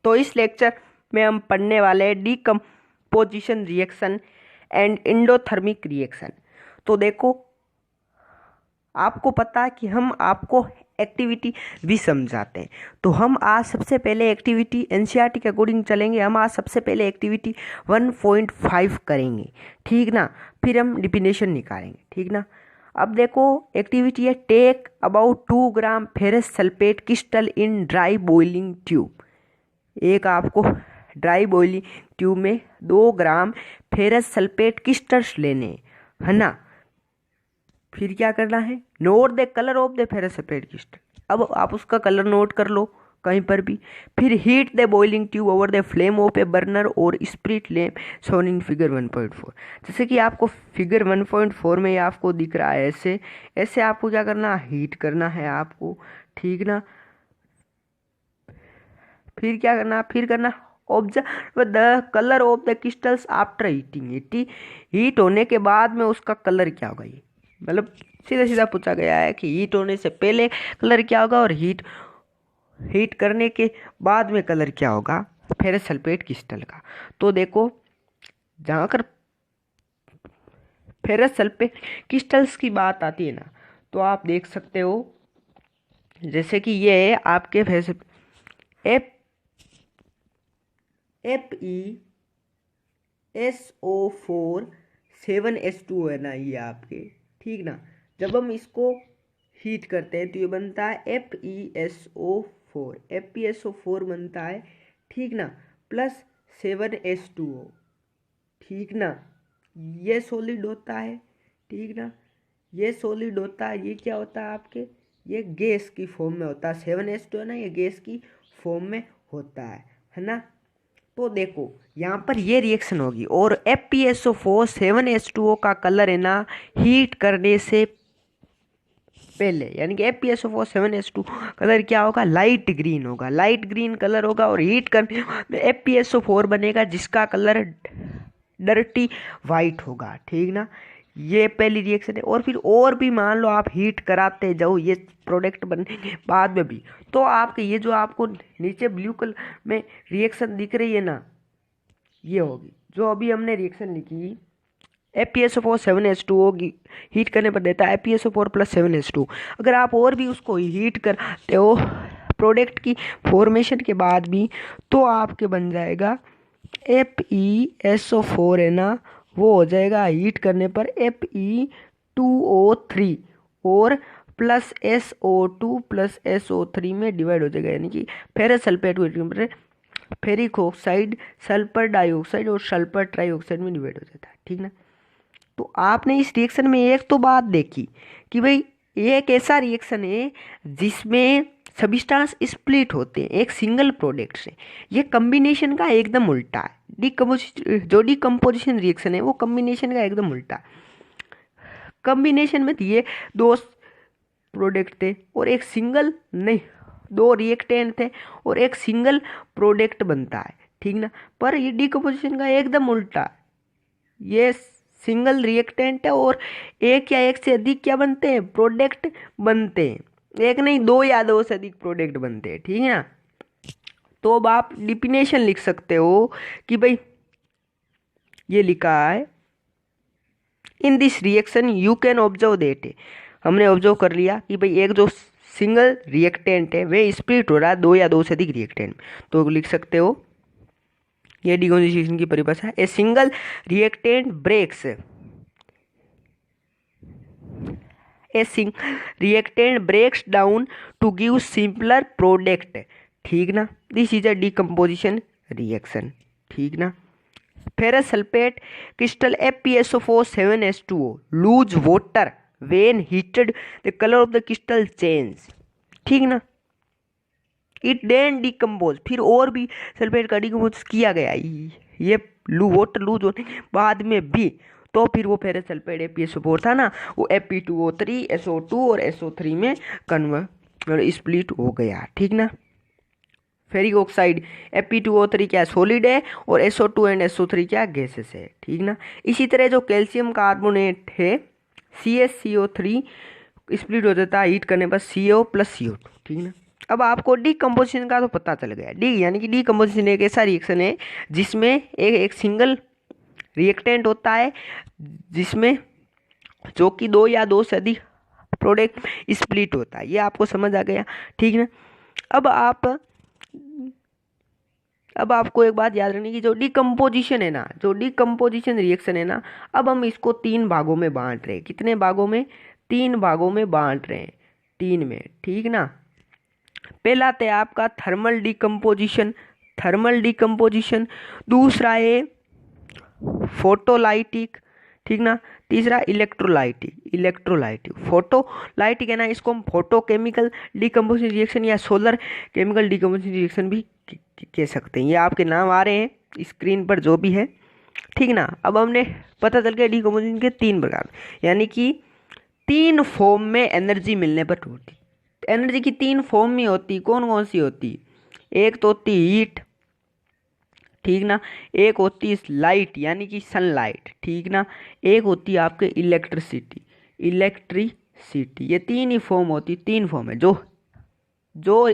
तो इस लेक्चर में हम पढ़ने वाले हैं decomposition reaction and endothermic reaction. तो देखो, आपको पता है कि हम आपको एक्टिविटी भी समझाते हैं। तो हम आज सबसे पहले एक्टिविटी एनसीईआरटी के अकॉर्डिंग चलेंगे। हम आज सबसे पहले एक्टिविटी 1.5 करेंगे, ठीक ना। फिर हम डिफिनेशन निकालेंगे, ठीक ना। अब देखो, एक्टिविटी है take about 2 gram ferrous sulphate crystal in dry boiling tube. एक आपको ड्राई बॉइलिंग ट्यूब में 2 ग्राम फेरस सल्फेट क्रिस्टल्स लेने, है ना। फिर क्या करना है, note the colour of the ferrous sulphate crystal. अब आप उसका कलर नोट कर लो कहीं पर भी। फिर heat the boiling tube over the flame of a burner और spirit lamp shown in figure 1.4। जैसे कि आपको फिगर 1.4 में आपको दिख रहा है, ऐसे ऐसे आपको क्या करना है, हीट करना है आपको, ठीक ना। फिर क्या करना, फिर करना observe the colour of the crystals after heating. Heat होने के बाद में उसका कलर क्या होगा, ये मतलब सीधा सीधा पूछा गया है कि हीट होने से पहले कलर क्या होगा और हीट करने के बाद में कलर क्या होगा फेरस सल्फेट क्रिस्टल का। तो देखो, जहाँ कर फेरस सल्फेट क्रिस्टल्स की बात आती है ना, तो आप देख सकते हो जैसे कि ये है आपके फेरस FeSO4 7S2 है ना, ये आपके, ठीक ना। जब हम इसको हीट करते हैं तो ये बनता है FeSO4 बनता है, ठीक ना, प्लस 7S2O, ठीक ना। ये सॉलिड होता है, ठीक ना, ये सॉलिड होता है। ये क्या होता है आपके, ये गैस की फॉर्म में होता है। 7S2 है ना, ये गैस की फॉर्म में होता है ना। तो देखो, यहाँ पर ये रिएक्शन होगी और FeSO4 7H2O का कलर है ना, हीट करने से पहले, यानी कि FeSO4 7H2 कलर क्या होगा, लाइट ग्रीन होगा, लाइट ग्रीन कलर होगा। और हीट करने में FeSO4 बनेगा जिसका कलर डर्टी वाइट होगा, ठीक ना। ये पहली रिएक्शन है। और फिर और भी मान लो आप हीट कराते जाओ ये प्रोडक्ट बनने के बाद में भी, तो आपके ये जो आपको नीचे ब्लू कलर में रिएक्शन दिख रही है ना, ये होगी जो अभी हमने रिएक्शन लिखी। FeSO4 7H2O हीट करने पर देता है FeSO4 प्लस 7H2। अगर आप और भी उसको हीट करते हो प्रोडक्ट की फॉर्मेशन के बाद भी, तो आपके बन जाएगा FeSO4 है ना, वो हो जाएगा हीट करने पर Fe2O3 और प्लस SO2 प्लस SO3 में डिवाइड हो जाएगा, यानी कि ferrous sulphate ferric oxide sulphur dioxide और सल्फर ट्राइऑक्साइड में डिवाइड हो जाता है, ठीक ना। तो आपने इस रिएक्शन में एक तो बात देखी कि भाई ये एक ऐसा रिएक्शन है जिसमें सब्सटेंस स्प्लिट होते हैं एक सिंगल प्रोडक्ट से। ये कम्बिनेशन का एकदम उल्टा है। जो डीकम्पोजिशन रिएक्शन है वो कम्बिनेशन का एकदम उल्टा है। कम्बिनेशन में ये 2 प्रोडक्ट थे और एक सिंगल नहीं, 2 रिएक्टेंट थे और एक सिंगल प्रोडक्ट बनता है, ठीक ना। पर ये डीकम्पोजिशन का एकदम उल्टा है। ये सिंगल रिएक्टेंट है और एक या एक से अधिक क्या बनते हैं, प्रोडक्ट बनते हैं। एक नहीं, 2 या 2 से अधिक प्रोडक्ट बनते हैं, ठीक है ना। तो अब आप डिफिनेशन लिख सकते हो कि भाई ये लिखा है in this reaction you can observe that. हमने ऑब्जर्व कर लिया कि भाई एक जो सिंगल रिएक्टेंट है वे स्प्लिट हो रहा है 2 या 2 से अधिक रिएक्टेंट। तो लिख सकते हो, ये डीकम्पोजिशन की परिभाषा है, a single reactant breaks down to give simpler product, ठीक ना। This is a decomposition reaction, ठीक ना। Ferrous sulphate crystal FeSO4 7H2O lose water when heated the colour of the crystal change, ठीक ना। इट देन डिकम्पोज, फिर और भी sulphate का डिकम्पोज किया गया ये वाटर लूज होने के बाद में भी, तो फिर वो फेरस सल्फेट FeSO4 था ना, वो Fe2O3 SO2 और SO3 में कन्वर्ट स्प्लिट हो गया, ठीक ना। फेरिक ऑक्साइड Fe2O3 क्या सॉलिड है और SO2 एंड SO3 क्या गैसेस है, ठीक ना। इसी तरह जो कैल्शियम कार्बोनेट है CaCO3 स्प्लिट हो जाता है हीट करने पर CO प्लस CO2, ठीक ना। अब आपको डीकम्पोजिशन का तो पता चल गया। यानी कि डीकम्पोजिशन एक ऐसा रिएक्शन है जिसमें एक सिंगल रिएक्टेंट होता है, जिसमें जो कि दो या दो से अधिक प्रोडक्ट स्प्लिट होता है। ये आपको समझ आ गया, ठीक ना। अब आपको एक बात याद रखनी कि जो डीकम्पोजिशन है ना, जो डीकम्पोजिशन रिएक्शन है ना, अब हम इसको 3 भागों में बांट रहे हैं। कितने भागों में? 3 भागों में बांट रहे हैं, 3 में, ठीक ना। पहला तो आपका थर्मल डीकम्पोजिशन, दूसरा है फोटोलाइटिक, ठीक ना। तीसरा इलेक्ट्रोलाइटिक। फोटोलाइटिक है ना, इसको हम फोटोकेमिकल डीकम्पोजिशन रिएक्शन या सोलर केमिकल डीकम्पोजिशन रिएक्शन भी कह सकते हैं। ये आपके नाम आ रहे हैं स्क्रीन पर जो भी है, ठीक ना। अब हमने पता चल गया डीकम्पोजिशन के 3 प्रकार, यानी कि 3 फॉर्म में एनर्जी मिलने पर होती। एनर्जी की 3 फॉर्म में होती, कौन कौन सी होती? एक तो होती हीट, ठीक ना। एक होती है लाइट यानी कि सनलाइट, ठीक ना। एक होती है आपके इलेक्ट्रिसिटी। ये 3 ही फॉर्म होती, 3 फॉर्म है। जो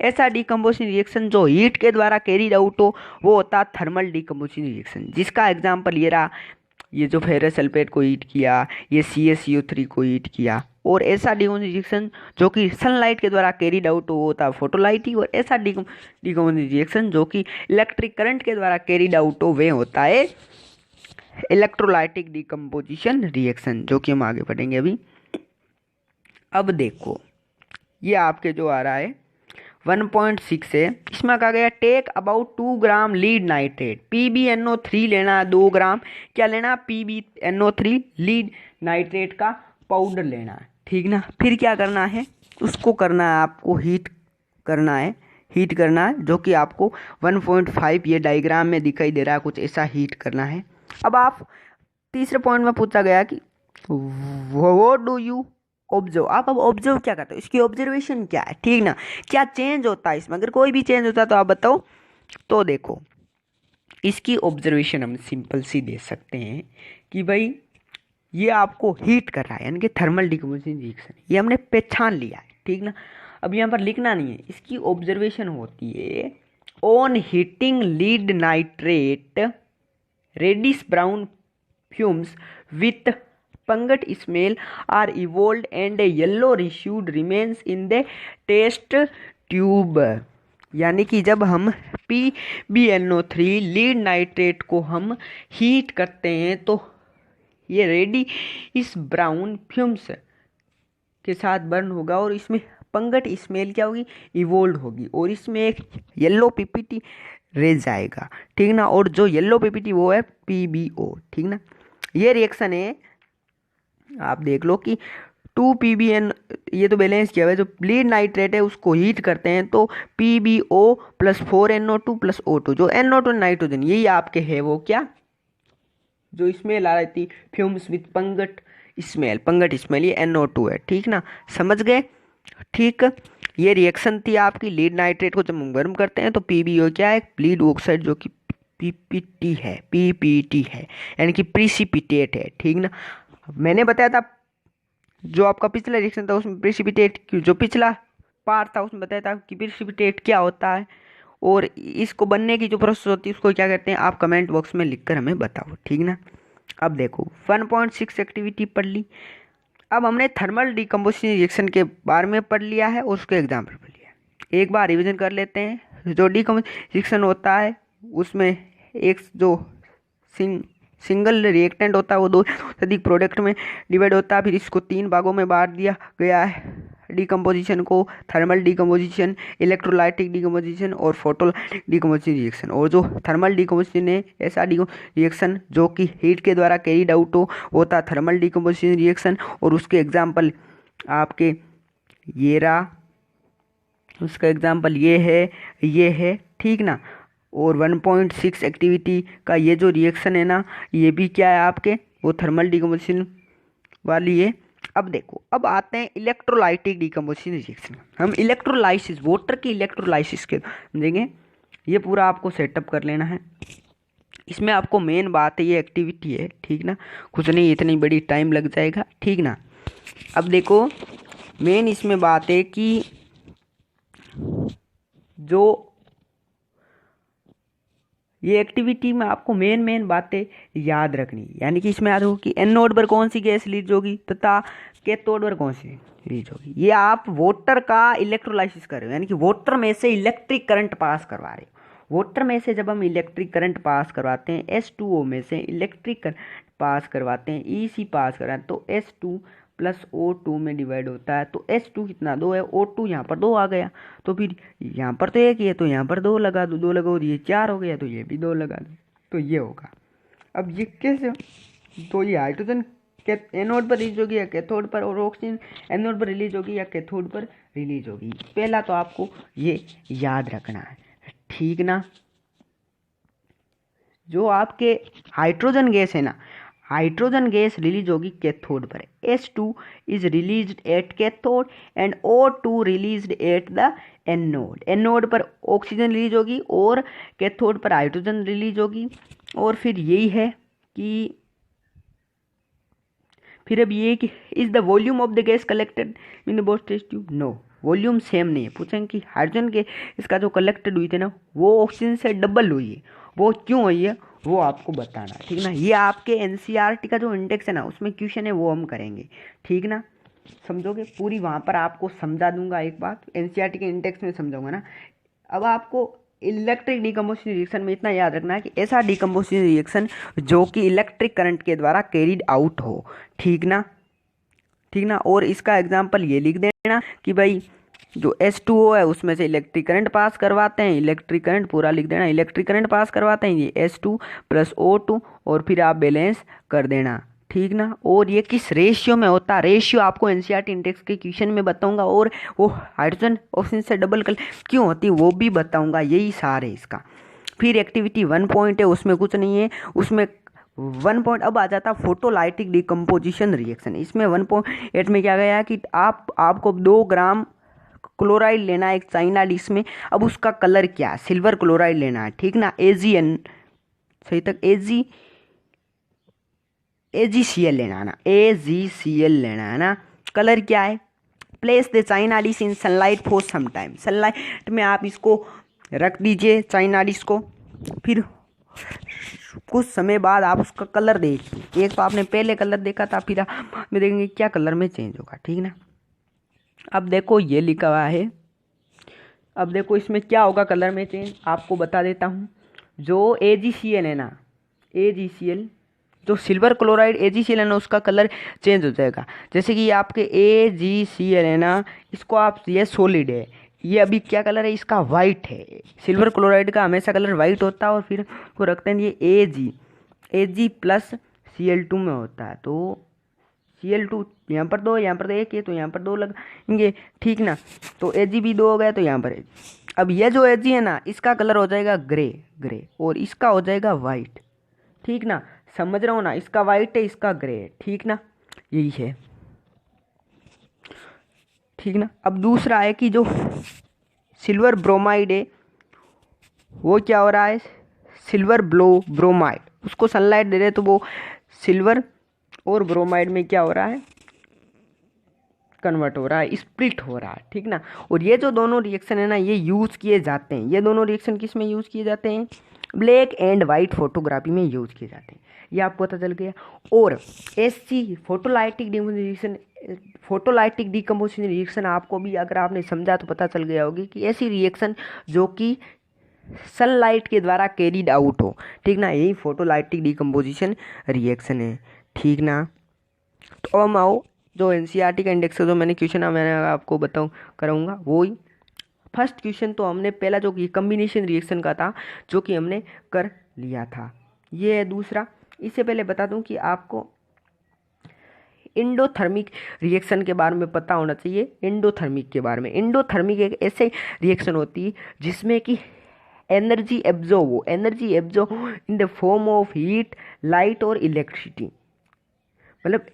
ऐसा डीकम्पोजिशन रिएक्शन जो हीट के द्वारा कैरीड आउट हो, वो होता है थर्मल डीकम्पोजिशन रिएक्शन, जिसका एग्जांपल ये रहा। ये जो फेरस सल्फेट को हीट किया, ये CaCO3 को हीट किया। और ऐसा डीकम्पोजिशन रिएक्शन जो कि सनलाइट के द्वारा कैरीड आउट हो, वो होता है फोटोलाइटिक। और ऐसा डीकम्पोजिशन रिएक्शन जो कि इलेक्ट्रिक करंट के द्वारा कैरीड आउट हो, वे होता है इलेक्ट्रोलाइटिक डीकम्पोजिशन रिएक्शन, जो कि हम आगे पढ़ेंगे अभी। अब देखो, ये आपके जो आ रहा है 1.6 है, इसमें कहा गया take about 2 gram lead nitrate, PbNO3 लेना है 2 ग्राम। क्या लेना? PbNO3 लीड नाइट्रेट का पाउडर लेना है, ठीक ना। फिर क्या करना है? उसको करना है आपको हीट करना है, जो कि आपको 1.5 ये डायग्राम में दिखाई दे रहा है, कुछ ऐसा हीट करना है। अब आप तीसरे पॉइंट में पूछा गया कि व्हाट डू यू ऑब्जर्व। आप अब ऑब्जर्व क्या करते हो, इसकी ऑब्जर्वेशन क्या है, ठीक ना। क्या चेंज होता है इसमें? अगर कोई भी चेंज होता है तो आप बताओ। तो देखो, इसकी ऑब्जर्वेशन हम सिंपल सी दे सकते हैं कि भाई ये आपको हीट कर रहा है, यानी कि थर्मल डीकम्पोजिशन रिएक्शन, ये हमने पहचान लिया है, ठीक ना। अब यहाँ पर लिखना नहीं है, इसकी ऑब्जर्वेशन होती है on heating lead nitrate reddish brown fumes with pungent smell are evolved and a yellow residue remains in the test tube. यानी कि जब हम PbNO3 लीड नाइट्रेट को हम हीट करते हैं तो ये रेडी इस ब्राउन फ्यूम्स के साथ बर्न होगा और इसमें पंगट स्मेल क्या होगी? इवोल्ड होगी, और इसमें एक येलो PPT रह जाएगा, ठीक ना। और जो येलो PPT वो है PbO, ठीक ना। ये रिएक्शन है, आप देख लो कि 2PbN, ये तो बैलेंस किया हुआ है। जो लीड नाइट्रेट है उसको हीट करते हैं तो PbO + 4NO2 + O2, जो NO2 नाइट्रोजन, यही आपके है वो क्या, जो स्मेल आ रही थी फ्यूम्स विथ पंगट स्मेल, ये NO2 है, ठीक ना। समझ गए? ठीक, ये रिएक्शन थी आपकी लीड नाइट्रेट को जब हम गर्म करते हैं तो PbO क्या है? लीड ऑक्साइड, जो कि PPT है, यानी कि प्रिसिपिटेट है, ठीक ना। मैंने बताया था जो आपका पिछला रिएक्शन था उसमें प्रिसिपिटेट, जो पिछला पार्ट था उसमें बताया था कि प्रिसिपिटेट क्या होता है, और इसको बनने की जो प्रोसेस होती है उसको क्या कहते हैं, आप कमेंट बॉक्स में लिखकर हमें बताओ, ठीक ना। अब देखो 1.6 एक्टिविटी पढ़ ली। अब हमने थर्मल डीकम्पोजिशन रिएक्शन के बारे में पढ़ लिया है और उसके एग्जाम्पल पढ़ लिया है। एक बार रिविजन कर लेते हैं। जो डीकम्पोजिशन रिएक्शन होता है उसमें एक जो सिंगल रिएक्टेंट होता है वो 2 से अधिक प्रोडक्ट में डिवाइड होता है। फिर इसको 3 भागों में बांट दिया गया है डीकम्पोजिशन को, थर्मल डीकम्पोजिशन, इलेक्ट्रोलाइटिक डीकम्पोजिशन और फोटोलाइटिक डीकम्पोजिशन रिएक्शन। और जो थर्मल डीकम्पोजिशन है, ऐसा रिएक्शन जो कि हीट के द्वारा कैरीड आउट होता है थर्मल डीकम्पोजिशन रिएक्शन। और उसके एग्जाम्पल आपके ये रहा, उसका एग्जाम्पल ये है, ठीक ना। और 1.6 एक्टिविटी का ये जो रिएक्शन है ना, ये भी क्या है आपके, वो थर्मल डीकम्पोजिशन वाली है। अब देखो, अब आते हैं इलेक्ट्रोलाइटिक डीकम्पोजिशन रिएक्शन। हम इलेक्ट्रोलाइसिस, वाटर की इलेक्ट्रोलाइसिस के समझेंगे। ये पूरा आपको सेटअप कर लेना है। इसमें आपको मेन बात है, ये एक्टिविटी है, ठीक ना। कुछ नहीं, इतनी बड़ी टाइम लग जाएगा, ठीक ना। अब देखो, मेन इसमें बात है कि जो ये एक्टिविटी में आपको मेन बातें याद रखनी, यानी कि इसमें याद हो कि एनोड पर कौन सी गैस रिलीज होगी तथा कैथोड पर कौन सी रिलीज होगी। ये आप वाटर का इलेक्ट्रोलाइसिस कर रहे हो, यानी कि वाटर में से इलेक्ट्रिक करंट पास करवा रहे हो। वाटर में से जब हम इलेक्ट्रिक करंट पास करवाते हैं, H2O में से इलेक्ट्रिक करंट पास करवाते हैं, EC पास करवाते हैं, तो H2 प्लस O2 में डिवाइड होता है। तो H2 कितना 2 है, O2 यहाँ पर 2 आ गया, तो फिर यहाँ पर तो 1 ही है, तो यहाँ पर 2 लगा दो, 2 लगाओ ये 4 हो गया, तो ये भी 2 लगा दो, तो ये होगा। अब ये कैसे, तो ये हाइड्रोजन एनोड पर रिलीज होगी या कैथोड पर, और ऑक्सीजन एनोड पर रिलीज होगी या कैथोड पर रिलीज होगी। पहला तो आपको ये याद रखना है, ठीक ना। जो आपके हाइड्रोजन गैस है ना, हाइड्रोजन गैस रिलीज होगी कैथोड पर। H2 is released at cathode and O2 released at the anode. Anode पर ऑक्सीजन रिलीज होगी और कैथोड पर हाइड्रोजन रिलीज होगी। और फिर यही है कि फिर अब ये कि is the volume of the gas collected in the both test tube. No, volume same नहीं है। पूछेंगे कि हाइड्रोजन के इसका जो कलेक्टेड हुई थी ना, वो ऑक्सीजन से डबल हुई है, वो क्यों हुई है वो आपको बताना, ठीक ना। ये आपके एनसीईआरटी का जो इंडेक्स है ना, उसमें क्वेश्चन है, वो हम करेंगे, ठीक ना। समझोगे पूरी, वहाँ पर आपको समझा दूंगा एक बात, एनसीईआरटी के इंडेक्स में समझाऊंगा ना। अब आपको इलेक्ट्रिक डिकम्पोजिशन रिएक्शन में इतना याद रखना है कि ऐसा डिकम्पोजिशन रिएक्शन जो कि इलेक्ट्रिक करंट के द्वारा कैरिड आउट हो, ठीक ना, ठीक ना। और इसका एग्जांपल ये लिख देना कि भाई जो H2O है उसमें से इलेक्ट्रिक करंट पास करवाते हैं, इलेक्ट्रिक करंट पूरा लिख देना, इलेक्ट्रिक करंट पास करवाते हैं ये H2 प्लस O2, और फिर आप बैलेंस कर देना, ठीक ना। और ये किस रेशियो में होता है, रेशियो आपको एनसीईआरटी इंडेक्स के क्वेश्चन में बताऊंगा, और वो हाइड्रोजन ऑक्सीजन से डबल क्यों होती है वो भी बताऊंगा, यही सार है इसका। फिर एक्टिविटी 1 पॉइंट है, उसमें कुछ नहीं है, उसमें 1 पॉइंट अब आ जाता फोटोलाइटिक डिकम्पोजिशन रिएक्शन। इसमें 1.8 में क्या गया कि आपको 2 ग्राम क्लोराइड लेना है एक चाइना डिश में। अब उसका कलर क्या है, सिल्वर क्लोराइड लेना है, ठीक ना, AgN सही तक, AgCl लेना है ना, AgCl लेना है ना। कलर क्या है, place the china dish in sunlight for some time. Sunlight में आप इसको रख दीजिए चाइना डिश को, फिर कुछ समय बाद आप उसका कलर देखिए। एक तो आपने पहले कलर देखा था, फिर आप में देखेंगे क्या कलर में चेंज होगा, ठीक ना। अब देखो ये लिखा हुआ है, अब देखो इसमें क्या होगा कलर में चेंज, आपको बता देता हूँ। जो AgCl है ना, AgCl जो सिल्वर क्लोराइड AgCl है ना, उसका कलर चेंज हो जाएगा। जैसे कि आपके AgCl है ना, इसको आप, ये सॉलिड है, ये अभी क्या कलर है इसका, वाइट है। सिल्वर क्लोराइड का हमेशा कलर वाइट होता है, और फिर वो रखते हैं ये Ag प्लस Cl2 में होता है। तो Cl2 यहाँ पर 2, यहाँ पर 1 है, तो यहाँ पर 2 लगाएंगे, ठीक ना। तो Ag भी 2 हो गया, तो यहाँ पर Ag। अब ये जो Ag है ना, इसका कलर हो जाएगा ग्रे, और इसका हो जाएगा वाइट, ठीक ना। समझ रहा हो ना, इसका वाइट है, इसका ग्रे है, ठीक ना, यही है, ठीक ना। अब दूसरा है कि जो सिल्वर ब्रोमाइड है वो क्या हो रहा है, सिल्वर ब्रोमाइड, उसको सनलाइट दे रहे तो वो सिल्वर और ब्रोमाइड में क्या हो रहा है, कन्वर्ट हो रहा है, स्प्लिट हो रहा है, ठीक ना। और ये जो दोनों रिएक्शन है ना, ये यूज़ किए जाते हैं, ये दोनों रिएक्शन किस में यूज़ किए जाते हैं, ब्लैक एंड वाइट फोटोग्राफी में यूज़ किए जाते हैं, ये आपको पता चल गया। और ऐसी फोटोलाइटिक डिकम्पोजिशन रिएक्शन आपको भी अगर आपने समझा तो पता चल गया होगी कि ऐसी रिएक्शन जो कि सनलाइट के द्वारा कैरिड आउट हो, ठीक ना, यही फोटोलाइटिक डिकम्पोजिशन रिएक्शन है, ठीक ना। तो हम आओ जो एनसीईआरटी का इंडेक्स है, जो मैंने क्वेश्चन मैंने आपको कराऊंगा वही। फर्स्ट क्वेश्चन तो हमने पहला जो कि कम्बिनेशन रिएक्शन का था, जो कि हमने कर लिया था, ये है दूसरा। इससे पहले बता दूं कि आपको एंडोथर्मिक रिएक्शन के बारे में पता होना चाहिए। एंडोथर्मिक के बारे में, एंडोथर्मिक एक ऐसे रिएक्शन होती है जिसमें कि energy absorb in the form of heat, light और इलेक्ट्रिसिटी। मतलब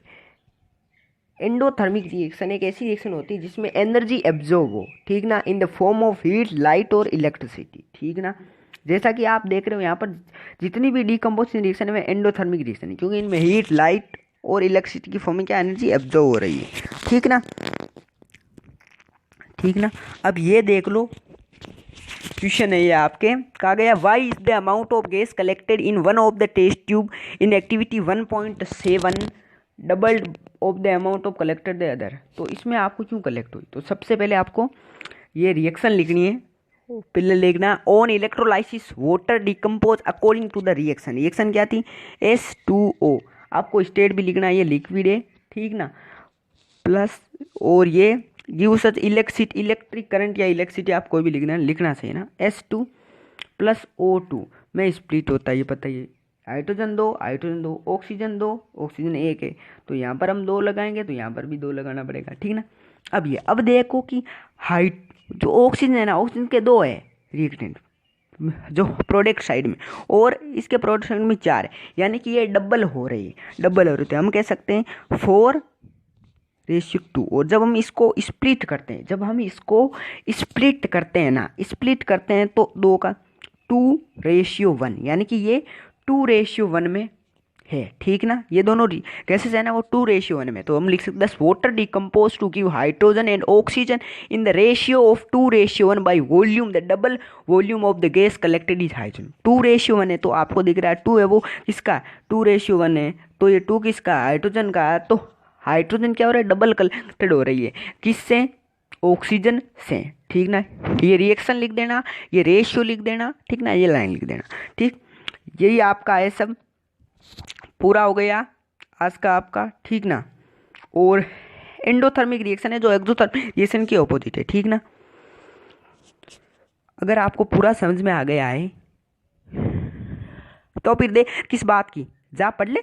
एंडोथर्मिक रिएक्शन एक ऐसी रिएक्शन होती है जिसमें एनर्जी एब्जॉर्ब हो, ठीक ना, in the form of heat, light और इलेक्ट्रिसिटी, ठीक ना। जैसा कि आप देख रहे हो यहाँ पर जितनी भी डिकम्पोजिशन रिएक्शन है एंडोथर्मिक रिएक्शन है, क्योंकि इनमें हीट, लाइट और इलेक्ट्रिसिटी की फॉर्म में क्या एनर्जी एब्जॉर्ब हो रही है, ठीक ना, ठीक ना। अब ये देख लो क्वेश्चन है ये आपके, कहा गया why is the amount of gas collected in one of the test tube in activity 1.7 double of the amount of collected the other. तो इसमें आपको क्यों कलेक्ट हुई, तो सबसे पहले आपको ये रिएक्शन लिखनी है, पहले लिखना on electrolysis water decompose according to the reaction. Reaction क्या थी, H2O। आपको स्टेट भी लिखना है, ये लिक्विड है, ठीक ना, प्लस और ये गिव सच इलेक्ट्रिक करंट या इलेक्ट्रिसिटी आप कोई भी लिखना सही ना, S2 प्लस O2 में स्प्लिट होता है, ये पता ही, हाइड्रोजन दो ऑक्सीजन दो, ऑक्सीजन एक है तो यहाँ पर हम 2 लगाएंगे तो यहाँ पर भी 2 लगाना पड़ेगा, ठीक ना। अब देखो कि हाइट जो ऑक्सीजन है ना, ऑक्सीजन के 2 है रिएक्टेंट जो प्रोडक्ट साइड में, और इसके प्रोडक्ट साइड में 4 है, यानी कि ये डबल हो रही है, तो हम कह सकते हैं 4:2। और जब हम इसको स्प्लिट करते हैं ना, तो 2 का 2:1, यानी कि ये 2:1 में है, ठीक ना। ये दोनों गैसेस है ना वो 2:1 में, तो हम लिख सकते हैं water decompose to give hydrogen and oxygen in the ratio of 2:1 by volume, the double volume of the gas collected is hydrogen. 2:1 है तो आपको दिख रहा है 2 है वो किसका 2:1 है, तो ये 2 किसका हाइड्रोजन का, तो हाइड्रोजन क्या हो रहा है, डबल कलेक्टेड हो रही है, किससे, ऑक्सीजन से, ठीक ना। ये रिएक्शन लिख देना, ये रेशियो लिख देना, ठीक ना, ये लाइन लिख देना, ठीक। यही आपका है सब पूरा हो गया आज का आपका, ठीक ना। और एंडोथर्मिक रिएक्शन है जो एक्सोथर्मिक रिएक्शन के ऑपोजिट है, ठीक ना। अगर आपको पूरा समझ में आ गया है तो फिर दे किस बात की, जा पढ़ ले।